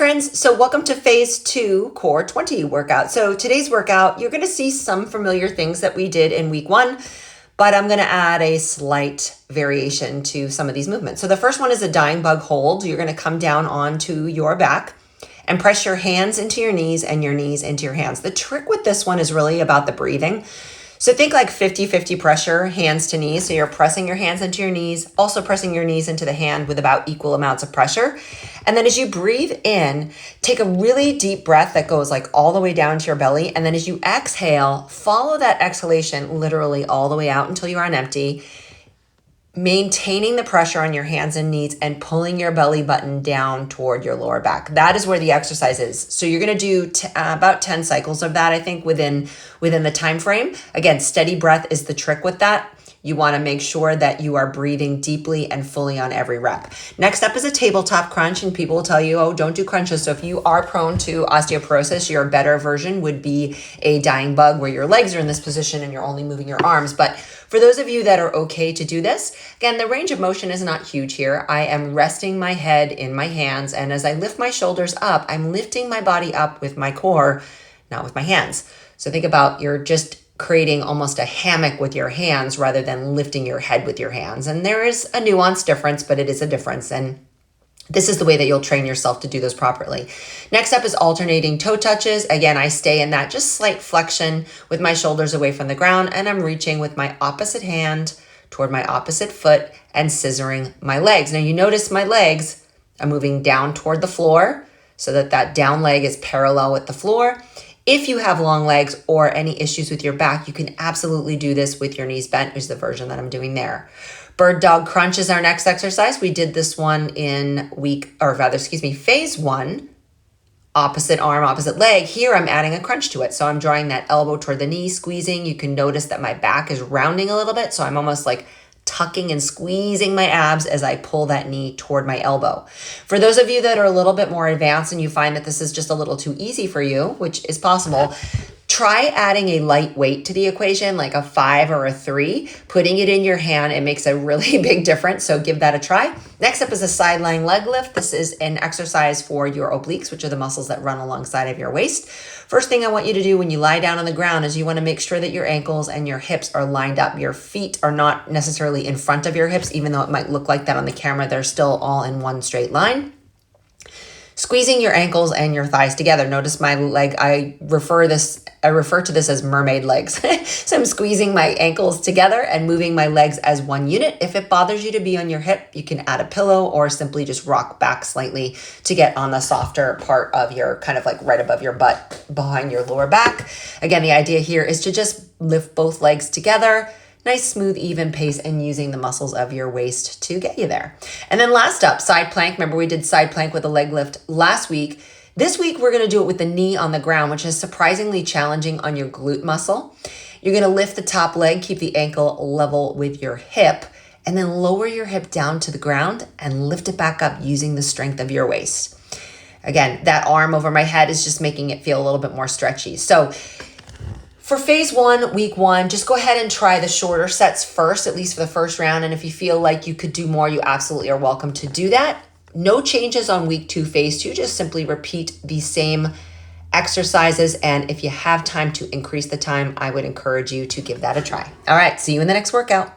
friends. So welcome to phase 2 core 20 workout. So today's workout, you're going to see some familiar things that we did in week 1, but I'm going to add a slight variation to some of these movements. So the first one is a dying bug hold. You're going to come down onto your back and press your hands into your knees and your knees into your hands. The trick with this one is really about the breathing. So think like 50-50 pressure, hands to knees. So you're pressing your hands into your knees, also pressing your knees into the hand with about equal amounts of pressure. And then as you breathe in, take a really deep breath that goes like all the way down to your belly. And then as you exhale, follow that exhalation literally all the way out until you are on empty, maintaining the pressure on your hands and knees and pulling your belly button down toward your lower back. That is where the exercise is. So you're going to do about 10 cycles of that, I think, within the time frame. Again, steady breath is the trick with that. You want to make sure that you are breathing deeply and fully on every rep. Next up is a tabletop crunch, and people will tell you, oh, don't do crunches. So if you are prone to osteoporosis, your better version would be a dying bug where your legs are in this position and you're only moving your arms. But for those of you that are okay to do this, again, the range of motion is not huge here. I am resting my head in my hands, and as I lift my shoulders up, I'm lifting my body up with my core, not with my hands. So think about you're just creating almost a hammock with your hands rather than lifting your head with your hands. And there is a nuanced difference, but it is a difference. And this is the way that you'll train yourself to do those properly. Next up is alternating toe touches. Again, I stay in that just slight flexion with my shoulders away from the ground, and I'm reaching with my opposite hand toward my opposite foot and scissoring my legs. Now you notice my legs are moving down toward the floor so that that down leg is parallel with the floor. If you have long legs or any issues with your back, you can absolutely do this with your knees bent, which is the version that I'm doing there. Bird dog crunch is our next exercise. We did this one in phase 1, opposite arm, opposite leg. Here I'm adding a crunch to it. So I'm drawing that elbow toward the knee, squeezing. You can notice that my back is rounding a little bit. So I'm almost like tucking and squeezing my abs as I pull that knee toward my elbow. For those of you that are a little bit more advanced and you find that this is just a little too easy for you, which is possible, try adding a light weight to the equation, like a 5 or a 3, putting it in your hand. It makes a really big difference. So give that a try. Next up is a side lying leg lift. This is an exercise for your obliques, which are the muscles that run alongside of your waist. First thing I want you to do when you lie down on the ground is you want to make sure that your ankles and your hips are lined up. Your feet are not necessarily in front of your hips, even though it might look like that on the camera. They're still all in one straight line. Squeezing your ankles and your thighs together. Notice my leg, I refer to this as mermaid legs. So I'm squeezing my ankles together and moving my legs as one unit. If it bothers you to be on your hip, you can add a pillow or simply just rock back slightly to get on the softer part of your, kind of like right above your butt, behind your lower back. Again, the idea here is to just lift both legs together. Nice, smooth, even pace, and using the muscles of your waist to get you there. And then last up, side plank. Remember we did side plank with a leg lift last week. This week, we're going to do it with the knee on the ground, which is surprisingly challenging on your glute muscle. You're going to lift the top leg, keep the ankle level with your hip, and then lower your hip down to the ground and lift it back up using the strength of your waist. Again, that arm over my head is just making it feel a little bit more stretchy. So for phase 1, week 1, just go ahead and try the shorter sets first, at least for the first round. And if you feel like you could do more, you absolutely are welcome to do that. No changes on week 2, phase 2, just simply repeat the same exercises. And if you have time to increase the time, I would encourage you to give that a try. All right, see you in the next workout.